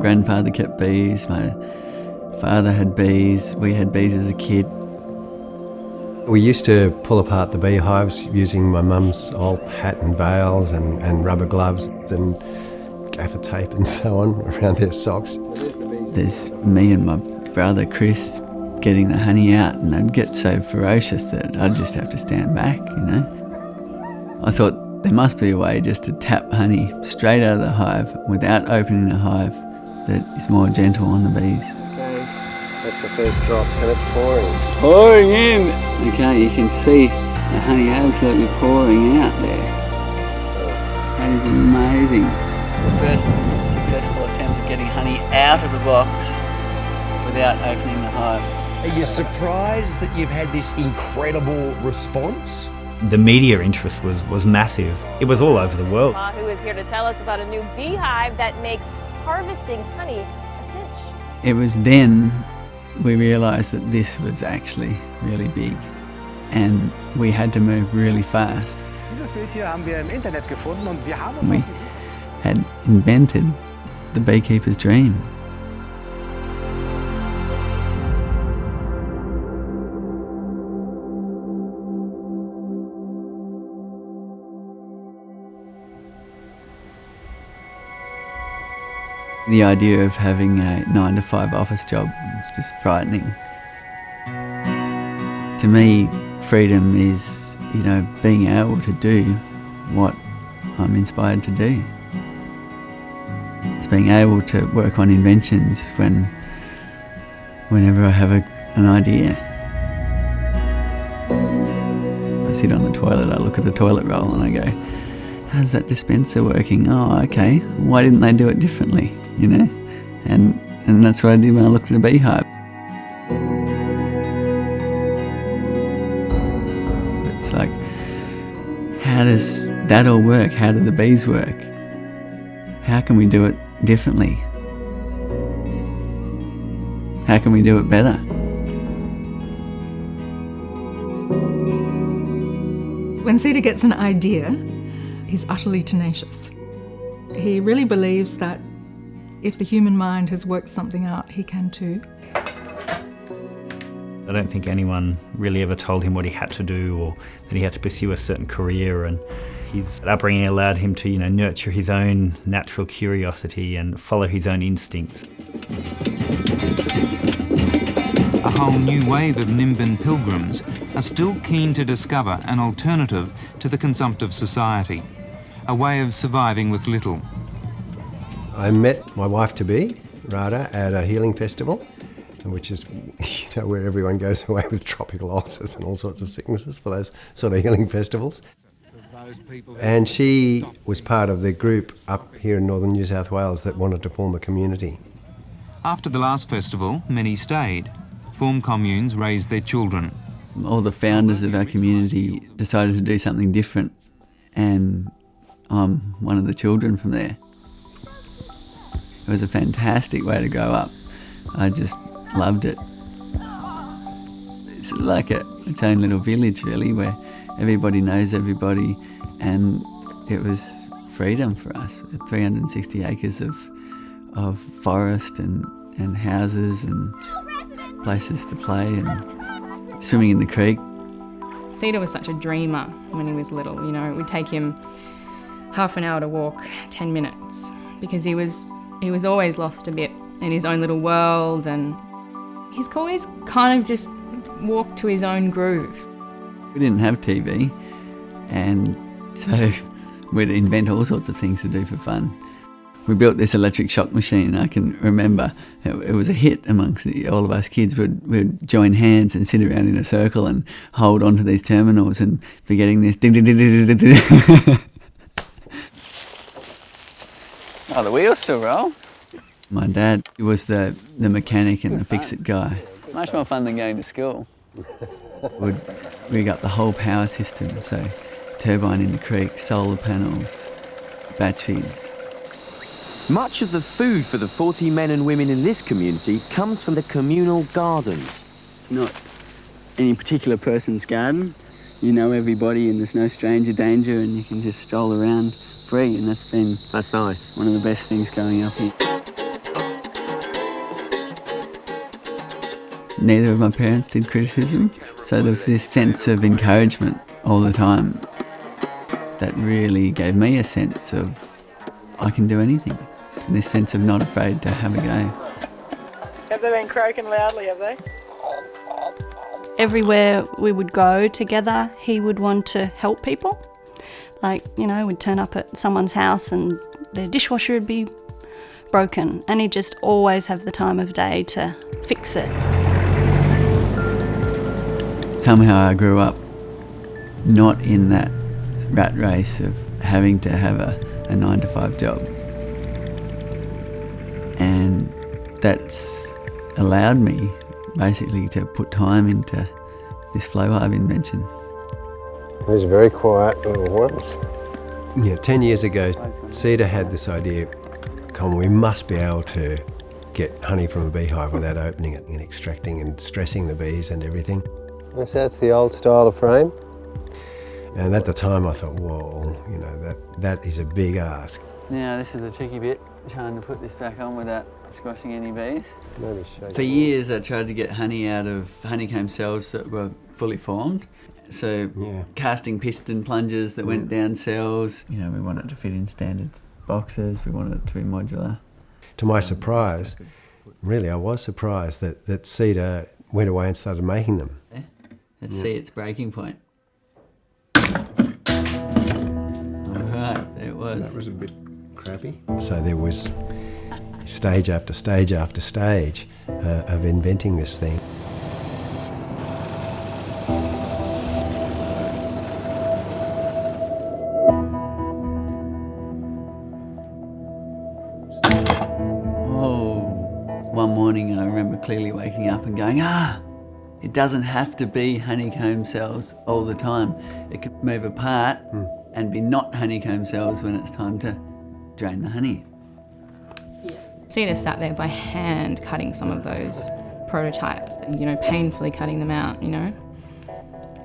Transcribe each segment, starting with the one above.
grandfather kept bees, my father had bees, we had bees as a kid. We used to pull apart the beehives using my mum's old hat and veils and rubber gloves and gaffer tape and so on around their socks. There's me and my brother Chris getting the honey out, and I'd get so ferocious that I'd just have to stand back, you know. I thought there must be a way just to tap honey straight out of the hive without opening the hive that is more gentle on the bees. That's the first drops and it's pouring. It's pouring in! Okay, you can see the honey absolutely pouring out there. That is amazing. The first successful attempt at getting honey out of the box without opening the hive. Are you surprised that you've had this incredible response? The media interest was massive. It was all over the world. Who is here to tell us about a new beehive that makes harvesting honey a cinch. It was then we realised that this was actually really big and we had to move really fast. Dieses Bild hier haben wir im Internet gefunden und wir haben uns We auf diese had invented the beekeeper's dream. The idea of having a 9-to-5 office job was just frightening. To me, freedom is, you know, being able to do what I'm inspired to do. It's being able to work on inventions whenever I have an idea. I sit on the toilet, I look at a toilet roll and I go, how's that dispenser working? Oh, okay, why didn't they do it differently, you know? And that's what I did when I looked at a beehive. It's like, how does that all work? How do the bees work? How can we do it differently? How can we do it better? When Cedar gets an idea, he's utterly tenacious. He really believes that if the human mind has worked something out, he can too. I don't think anyone really ever told him what he had to do or that he had to pursue a certain career, and his upbringing allowed him to, nurture his own natural curiosity and follow his own instincts. A whole new wave of Nimbin pilgrims are still keen to discover an alternative to the consumptive society, a way of surviving with little. I met my wife-to-be, Radha, at a healing festival, which is where everyone goes away with tropical ulcers and all sorts of sicknesses for those sort of healing festivals. And she was part of the group up here in northern New South Wales that wanted to form a community. After the last festival, many stayed. Formed communes raised their children. All the founders of our community decided to do something different, and I'm one of the children from there. It was a fantastic way to grow up. I just loved it. It's like its own little village, really, where everybody knows everybody, and it was freedom for us. 360 acres of forest and houses and places to play and swimming in the creek. Cedar was such a dreamer when he was little. It would take him half an hour to walk, 10 minutes, because he was always lost a bit in his own little world, and he's always kind of just walked to his own groove. We didn't have TV, and so we'd invent all sorts of things to do for fun. We built this electric shock machine. I can remember it was a hit amongst all of us kids. We'd join hands and sit around in a circle and hold onto these terminals and be getting this ding ding ding ding ding ding. Oh, the wheels still roll. My dad was the mechanic and the fix-it guy. Much more fun than going to school. We'd rig up the whole power system, so turbine in the creek, solar panels, batteries. Much of the food for the 40 men and women in this community comes from the communal gardens. It's not any particular person's garden. You know everybody and there's no stranger danger and you can just stroll around free, and that's nice. One of the best things going up here. neither of my parents did criticism, so there was this sense of encouragement all the time that really gave me a sense of I can do anything, and this sense of not afraid to have a go. Have they been croaking loudly, have they? Everywhere we would go together, he would want to help people. Like, you know, we'd turn up at someone's house and their dishwasher would be broken, and he'd just always have the time of day to fix it. Somehow I grew up not in that rat race of having to have a 9-to-5 job. And that's allowed me basically to put time into this Flow Hive invention. These are very quiet little ones. Yeah, 10 years ago, Cedar had this idea, we must be able to get honey from a beehive without opening it and extracting and stressing the bees and everything. So that's the old style of frame. And at the time I thought, whoa, you know, that is a big ask. Now this is the tricky bit, trying to put this back on without squashing any bees. Maybe For years I tried to get honey out of honeycomb cells that were fully formed. So casting piston plungers that went down cells. You know, we want it to fit in standard boxes, we wanted it to be modular. To my surprise, really I was surprised that Cedar went away and started making them. Let's see its breaking point. Alright, there it was. That was a bit crappy. So there was stage after stage after stage of inventing this thing. One morning I remember clearly waking up and going, it doesn't have to be honeycomb cells all the time. It can move apart and be not honeycomb cells when it's time to drain the honey. Cedar sat there by hand cutting some of those prototypes, you know, painfully cutting them out, you know,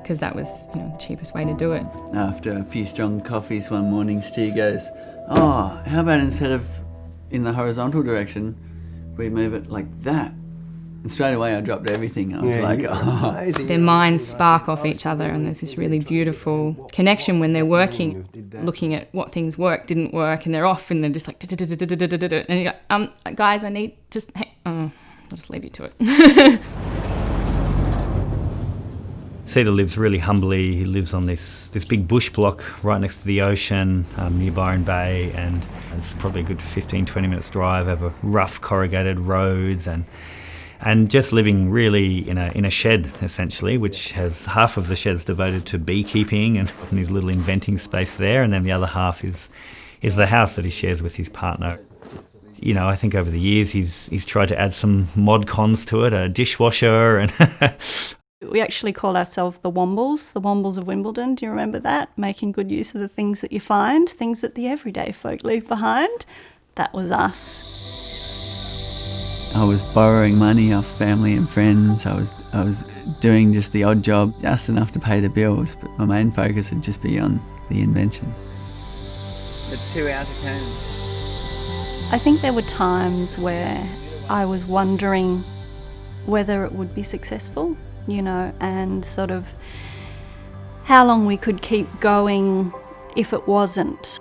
because that was, you know, the cheapest way to do it. After a few strong coffees one morning, Stu goes, how about instead of in the horizontal direction, we move it like that? And straight away I dropped everything. I was like, Their minds spark off each other, and there's this really beautiful connection when they're working, looking at what things work, didn't work, and they're off and they're just like, and you're like, guys, I need just, I'll just leave you to it. Cedar lives really humbly. He lives on this big bush block right next to the ocean near Byron Bay, and it's probably a good 15-20 minutes drive over rough corrugated roads, and just living really in a shed essentially, which has half of the shed's devoted to beekeeping and his little inventing space there, and then the other half is the house that he shares with his partner. You know, I think over the years he's tried to add some mod cons to it, a dishwasher and We actually call ourselves the Wombles of Wimbledon. Do you remember that? Making good use of the things that you find, things that the everyday folk leave behind. That was us. I was borrowing money off family and friends. I was doing just the odd job, just enough to pay the bills, but my main focus would just be on the invention. The 2 outer cones. I think there were times where I was wondering whether it would be successful, you know, and sort of how long we could keep going if it wasn't.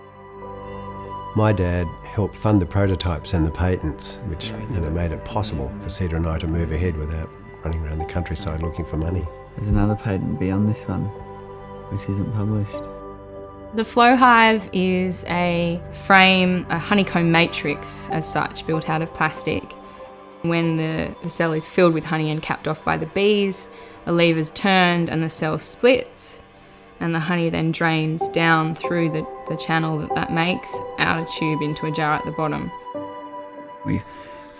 My dad helped fund the prototypes and the patents, which made it possible for Cedar and I to move ahead without running around the countryside looking for money. There's another patent beyond this one, which isn't published. The Flow Hive is a frame, a honeycomb matrix as such, built out of plastic. When the cell is filled with honey and capped off by the bees, a lever's turned and the cell splits, and the honey then drains down through the channel that makes out a tube into a jar at the bottom. We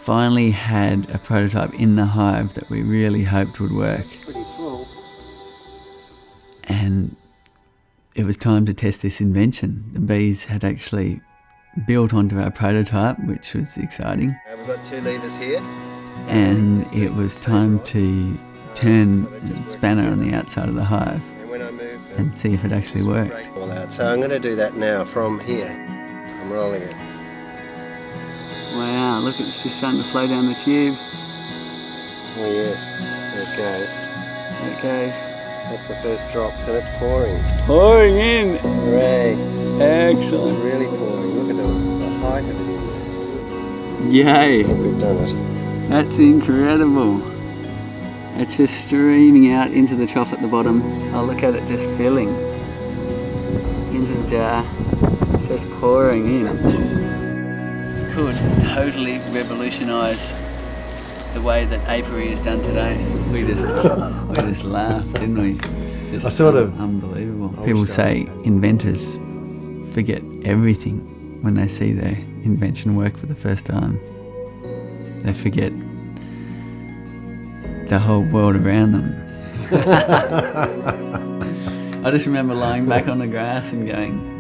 finally had a prototype in the hive that we really hoped would work. And it was time to test this invention. The bees had actually built onto our prototype, which was exciting. We've got 2 levers here. And it was time to turn the spanner on the outside of the hive and see if it actually worked. So I'm going to do that now from here. I'm rolling it. Wow, look, it's just starting to flow down the tube. Oh yes, it goes. There it goes. That's the first drop, so it's pouring. It's Pouring in. hooray. Excellent. It's really pouring. Look at the height of it. Yay. I think we've done it. That's incredible. It's just streaming out into the trough at the bottom. Oh, look at it just filling into the jar. It's just pouring in. Could totally revolutionise the way that apiary is done today. We just laughed, didn't we? It's just unbelievable. People say inventors forget everything when they see their invention work for the first time. They forget the whole world around them. I just remember lying back on the grass and going,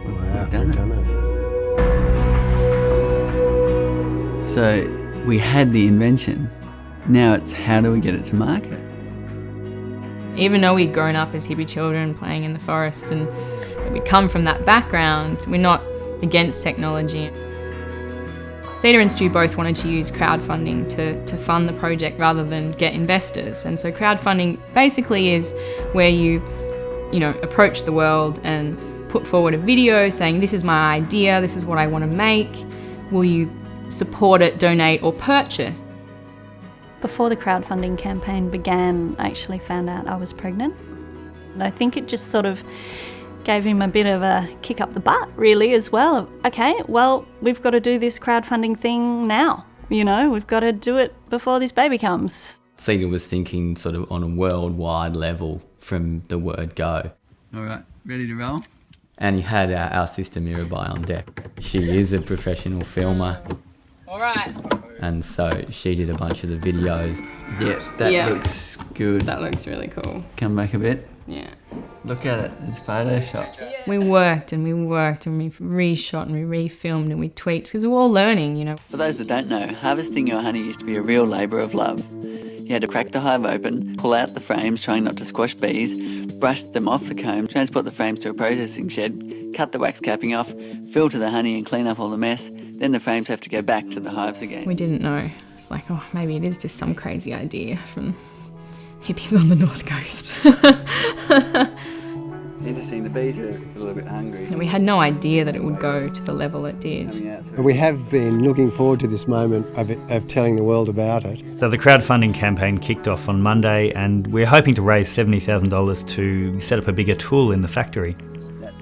Wow, we've done it. So we had the invention. Now it's how do we get it to market? Even though we'd grown up as hippie children playing in the forest and we'd come from that background, we're not against technology. Cedar and Stu both wanted to use crowdfunding to fund the project rather than get investors. And so crowdfunding basically is where you approach the world and put forward a video saying, this is my idea, this is what I want to make. Will you support it, donate or purchase? Before the crowdfunding campaign began, I actually found out I was pregnant. And I think it just sort of gave him a bit of a kick up the butt, really, as well. Okay, well, we've got to do this crowdfunding thing now. We've got to do it before this baby comes. Cedar was thinking sort of on a worldwide level from the word go. All right, ready to roll? And he had our sister Mirabai on deck. She is a professional filmer. All right. And so she did a bunch of the videos. Yeah, that looks good. That looks really cool. Come back a bit. Yeah. Look at it, it's Photoshop. We worked and we reshot and we refilmed and we tweaked because we're all learning, For those that don't know, harvesting your honey used to be a real labour of love. You had to crack the hive open, pull out the frames, trying not to squash bees, brush them off the comb, transport the frames to a processing shed, cut the wax capping off, filter the honey and clean up all the mess. Then the frames have to go back to the hives again. We didn't know. It's like, maybe it is just some crazy idea from hippies on the North Coast. Interesting, the bees are a little bit hungry. And we had no idea that it would go to the level it did. We have been looking forward to this moment of telling the world about it. So the crowdfunding campaign kicked off on Monday and we're hoping to raise $70,000 to set up a bigger tool in the factory.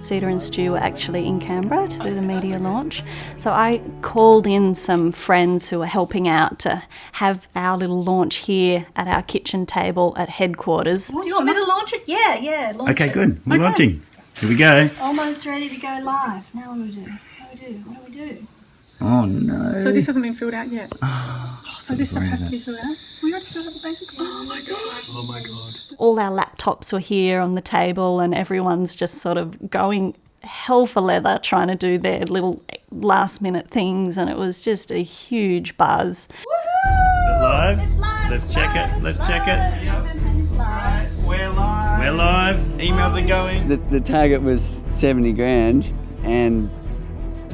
Cedar and Stu were actually in Canberra to do the media launch. So I called in some friends who were helping out to have our little launch here at our kitchen table at headquarters. Do you want me to launch it? Yeah, launch Okay, it. good. We're launching. Here we go. Almost ready to go live. Now what do we do? What do we do? Oh no. So this hasn't been filled out yet. So this stuff has to be filled out. We already filled out the basics. Oh my god. All our laptops were here on the table and everyone's just sort of going hell for leather trying to do their little last minute things, and it was just a huge buzz. Is it live? It's live. Let's check it. We're live. We're live. Emails are going. The target was 70 grand and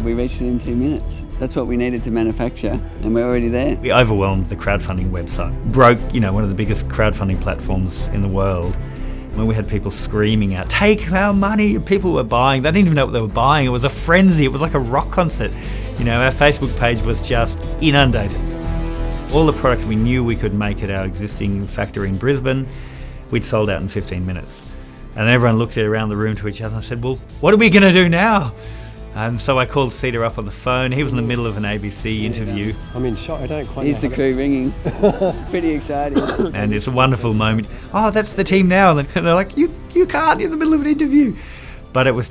we reached it in 2 minutes. That's what we needed to manufacture, and we're already there. We overwhelmed the crowdfunding website. Broke, one of the biggest crowdfunding platforms in the world. When we had people screaming out, "Take our money!" People were buying. They didn't even know what they were buying. It was a frenzy. It was like a rock concert. Our Facebook page was just inundated. All the product we knew we could make at our existing factory in Brisbane, we'd sold out in 15 minutes. And everyone looked around the room to each other and said, well, what are we going to do now? And so I called Cedar up on the phone. He was in the middle of an ABC interview. I'm in shock. I don't quite Here's the crew ringing. It's pretty exciting. And it's a wonderful moment. Oh, that's the team now. And they're like, you can't, you're in the middle of an interview. But it was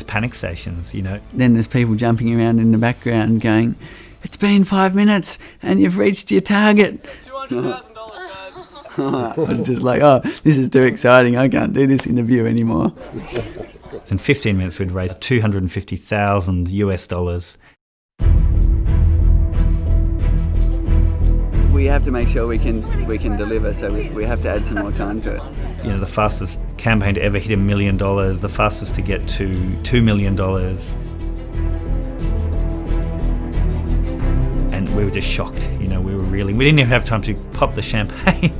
panic stations, Then there's people jumping around in the background going, it's been 5 minutes and you've reached your target. $200,000, guys. I was just like, this is too exciting. I can't do this interview anymore. In 15 minutes, we'd raised $250,000 US. We have to make sure we can deliver, so we have to add some more time to it. The fastest campaign to ever hit $1 million, the fastest to get to $2 million. And we were just shocked. You know, we didn't even have time to pop the champagne.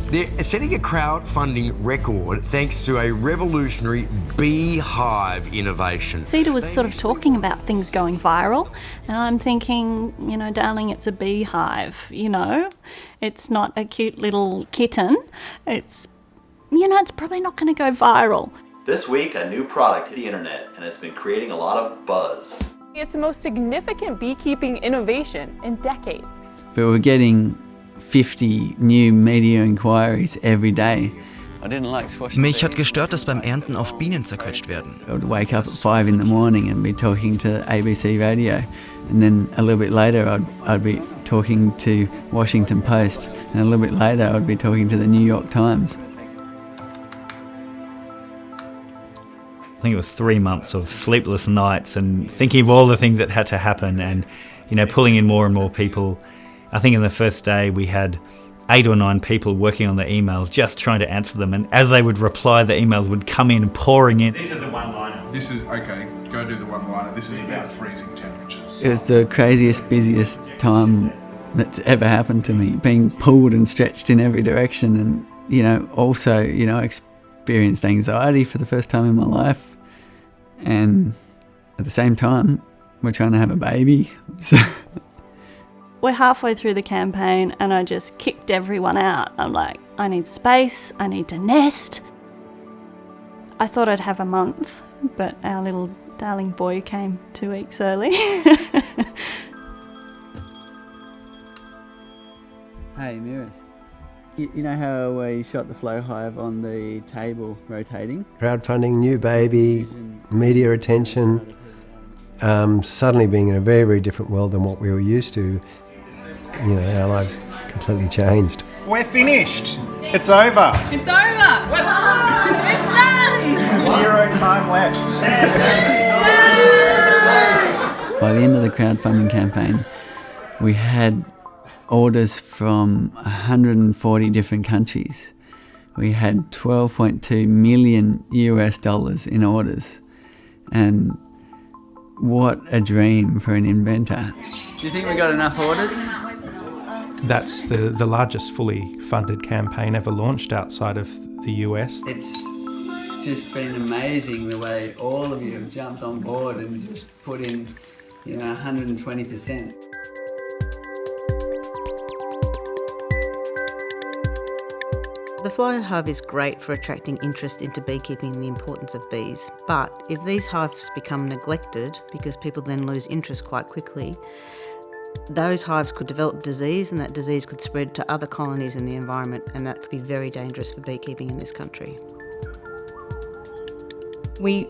They're setting a crowdfunding record thanks to a revolutionary beehive innovation. Cedar was sort of talking about things going viral, and I'm thinking, you know, darling, it's a beehive, you know. It's not a cute little kitten. It's, you know, it's probably not going to go viral. This week, a new product hit the internet, and it's been creating a lot of buzz. It's the most significant beekeeping innovation in decades. But we're getting 50 new media inquiries every day. Mich hat gestört, dass beim Ernten oft Bienen zerquetscht werden. I would wake up at 5 in the morning and be talking to ABC radio, and then a little bit later I'd be talking to Washington Post, and a little bit later I'd be talking to the New York Times. I think it was 3 months of sleepless nights and thinking of all the things that had to happen, and, you know, pulling in more and more people. I think in the first day we had 8 or 9 people working on the emails, just trying to answer them, and as they would reply, the emails would come in, pouring in. This is a one-liner. This is, okay, go do the one-liner. This is about freezing temperatures. It was the craziest, busiest time that's ever happened to me, being pulled and stretched in every direction, and, you know, also, you know, experienced anxiety for the first time in my life, and at the same time we're trying to have a baby. So we're halfway through the campaign and I just kicked everyone out. I'm like, I need space, I need to nest. I thought I'd have a month, but our little darling boy came 2 weeks early. Hey, Mirrors. You know how we shot the Flow Hive on the table rotating? Crowdfunding, new baby, media attention, suddenly being in a very, very different world than what we were used to. You know, our lives completely changed. We're finished. It's over. It's over. It's done. 0 time left. By the end of the crowdfunding campaign, we had orders from 140 different countries. We had $12.2 million in orders. And what a dream for an inventor. Do you think we got enough orders? That's the largest fully funded campaign ever launched outside of the US. It's just been amazing the way all of you have jumped on board and just put in, you know, 120%. The Flow Hive is great for attracting interest into beekeeping and the importance of bees, but if these hives become neglected, because people then lose interest quite quickly, those hives could develop disease, and that disease could spread to other colonies in the environment, and that could be very dangerous for beekeeping in this country. We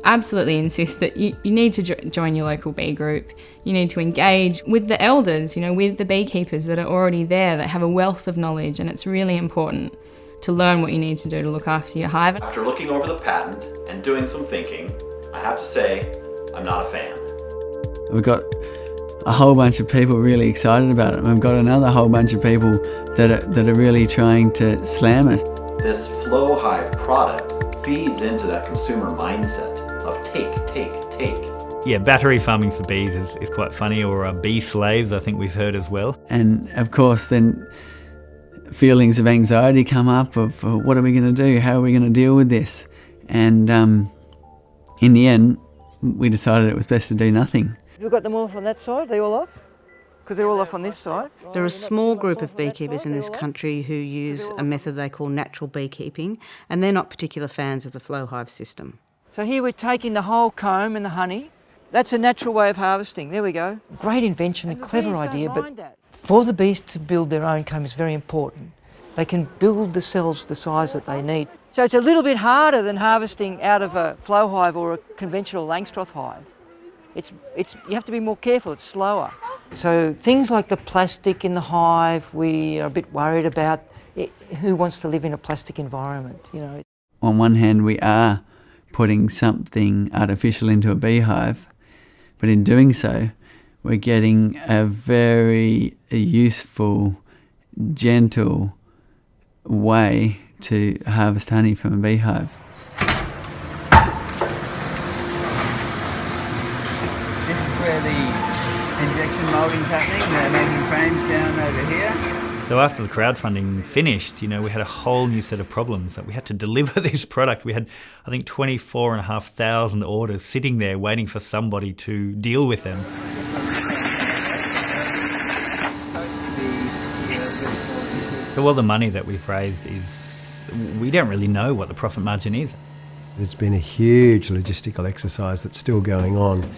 absolutely insist that you need to join your local bee group. You need to engage with the elders, you know, with the beekeepers that are already there, that have a wealth of knowledge, and it's really important to learn what you need to do to look after your hive. After looking over the patent and doing some thinking, I have to say, I'm not a fan. We've got a whole bunch of people really excited about it, and we've got another whole bunch of people that are really trying to slam us. This Flow Hive product feeds into that consumer mindset of take. Yeah, battery farming for bees is quite funny, or bee slaves, I think we've heard as well. And of course then feelings of anxiety come up of what are we going to do, how are we going to deal with this? And in the end we decided it was best to do nothing. You got them all on that side? Are they all off? Because they're all off on this side. There are a small group of beekeepers in this country who use a method they call natural beekeeping, and they're not particular fans of the Flow Hive system. So here we're taking the whole comb and the honey. That's a natural way of harvesting. There we go. Great invention, a clever idea, but for the bees to build their own comb is very important. They can build the cells the size that they need. So it's a little bit harder than harvesting out of a Flow Hive or a conventional Langstroth hive. You have to be more careful, it's slower. So things like the plastic in the hive, we are a bit worried about. Who wants to live in a plastic environment, you know? On one hand, we are putting something artificial into a beehive, but in doing so, we're getting a very useful, gentle way to harvest honey from a beehive. This is where the Injection moulding's happening. They're making frames down over here. So after the crowdfunding finished, we had a whole new set of problems that we had to deliver this product. We had, I think, 24,500 orders sitting there waiting for somebody to deal with them. So all the money that we've raised we don't really know what the profit margin is. It's been a huge logistical exercise that's still going on,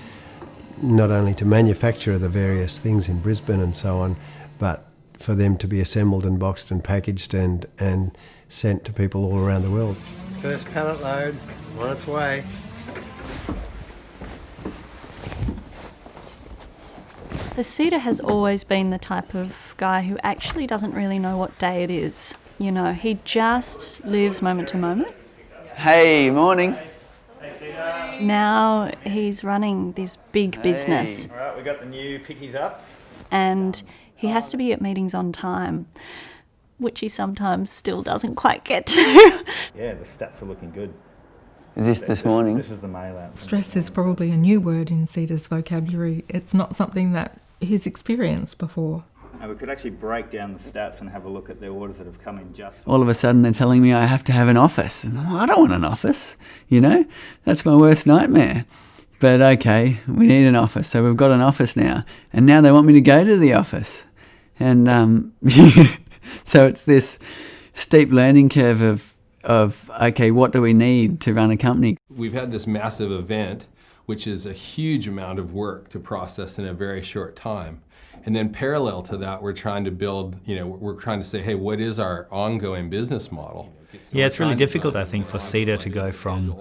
not only to manufacture the various things in Brisbane and so on, but for them to be assembled and boxed and packaged and sent to people all around the world. First pallet load on its way. The Cedar has always been the type of guy who actually doesn't really know what day it is. He just lives moment to moment. Hey, morning. Now he's running this big business. All right, we got the new pickies up. And he has to be at meetings on time, which he sometimes still doesn't quite get to. Yeah, the stats are looking good. Is this morning? This is the mail out. Stress is probably a new word in Cedar's vocabulary. It's not something that he's experienced before. And we could actually break down the stats and have a look at the orders that have come in just for... All of a sudden they're telling me I have to have an office. I don't want an office, That's my worst nightmare. But okay, we need an office, so we've got an office now. And now they want me to go to the office. And so it's this steep learning curve of, okay, what do we need to run a company? We've had this massive event, which is a huge amount of work to process in a very short time. And then parallel to that, we're trying to build, we're trying to say, hey, what is our ongoing business model? Yeah, it's really difficult, I think, for Cedar to go from,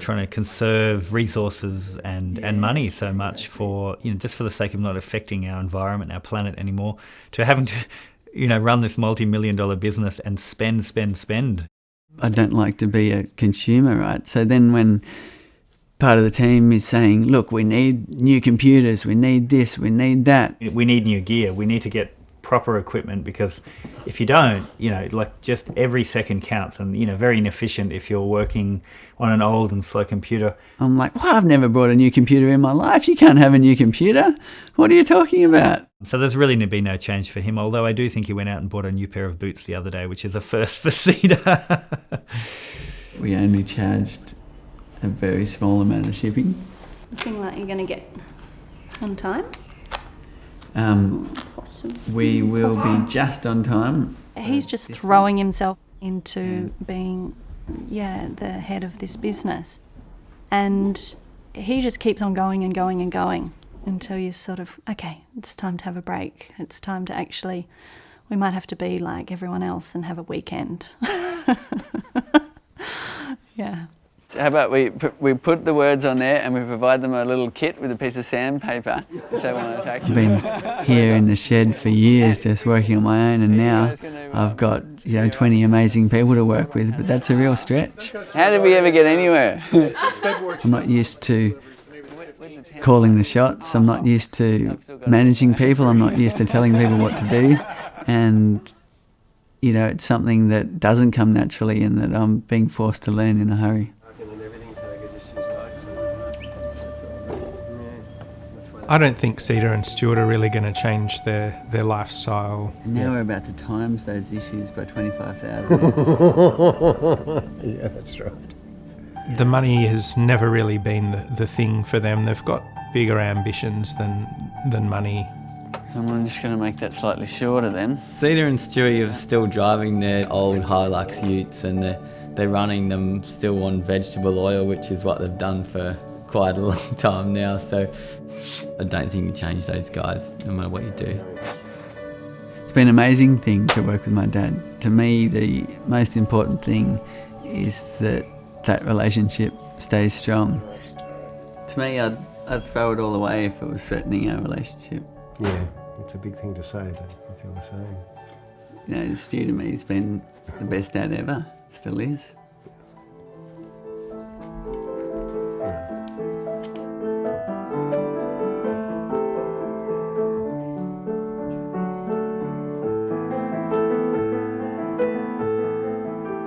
trying to conserve resources and money so much for, just for the sake of not affecting our environment, our planet anymore, to having to, run this multi-million-dollar business and spend. I don't like to be a consumer, right? So then when part of the team is saying, look, we need new computers, we need this, we need that. We need new gear, we need to get proper equipment, because if you don't, just every second counts and, very inefficient if you're working on an old and slow computer. I'm like, well, I've never bought a new computer in my life. You can't have a new computer. What are you talking about? So there's really been no change for him, although I do think he went out and bought a new pair of boots the other day, which is a first for Cedar. We only charged a very small amount of shipping. Looking like you're going to get on time? We will be just on time. He's just throwing himself into being, the head of this business. And he just keeps on going and going and going until you're sort of, okay, it's time to have a break. It's time to actually, we might have to be like everyone else and have a weekend. Yeah. So how about we put the words on there and we provide them a little kit with a piece of sandpaper if they want to attack you. I've been here in the shed for years just working on my own, and now I've got 20 amazing people to work with, but that's a real stretch. How did we ever get anywhere? I'm not used to calling the shots, I'm not used to managing people, I'm not used to telling people what to do, and it's something that doesn't come naturally and that I'm being forced to learn in a hurry. I don't think Cedar and Stuart are really going to change their lifestyle. Now we're about to times those issues by 25,000. Yeah, that's right. The money has never really been the thing for them. They've got bigger ambitions than money. So I'm just going to make that slightly shorter then. Cedar and Stewie are still driving their old Hilux utes, and they're running them still on vegetable oil, which is what they've done for quite a long time now. So I don't think you change those guys no matter what you do. It's been an amazing thing to work with my dad. To me, the most important thing is that relationship stays strong. To me, I'd throw it all away if it was threatening our relationship. Yeah, it's a big thing to say, I feel the same. Stu to me has been the best dad ever, still is.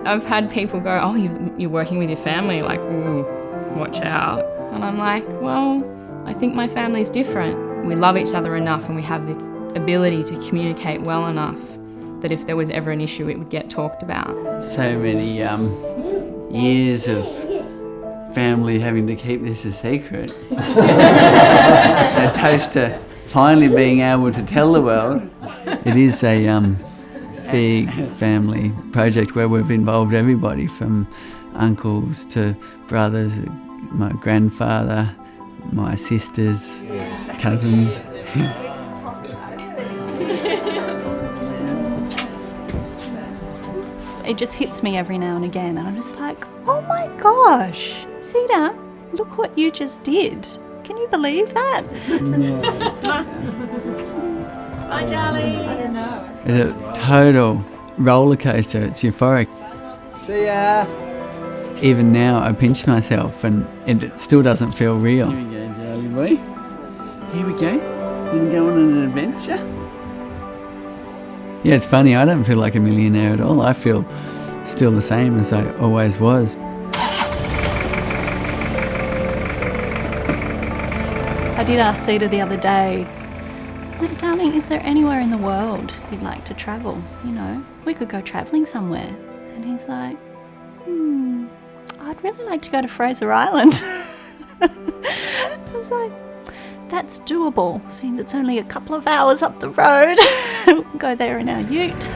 I've had people go, oh, you're working with your family, like, ooh, watch out. And I'm like, well, I think my family's different. we love each other enough and we have the ability to communicate well enough that if there was ever an issue, it would get talked about. So many years of family having to keep this a secret. A toast to finally being able to tell the world. It is a big family project where we've involved everybody from uncles to brothers, my grandfather, my sisters, cousins. It just hits me every now and again, and I'm just like, oh my gosh, Cedar, look what you just did. Can you believe that? Bye, Charlie. I don't know. It's a total roller coaster. It's euphoric. See ya. Even now, I pinch myself, and it still doesn't feel real. Here we go, Charlie boy. Here we go. Gonna go on an adventure. Yeah, it's funny. I don't feel like a millionaire at all. I feel still the same as I always was. I did ask Cedar the other day, like, darling, is there anywhere in the world you'd like to travel? You know, we could go travelling somewhere. And he's like, I'd really like to go to Fraser Island. I was like, that's doable, seeing it's only a couple of hours up the road. We'll go there in our ute.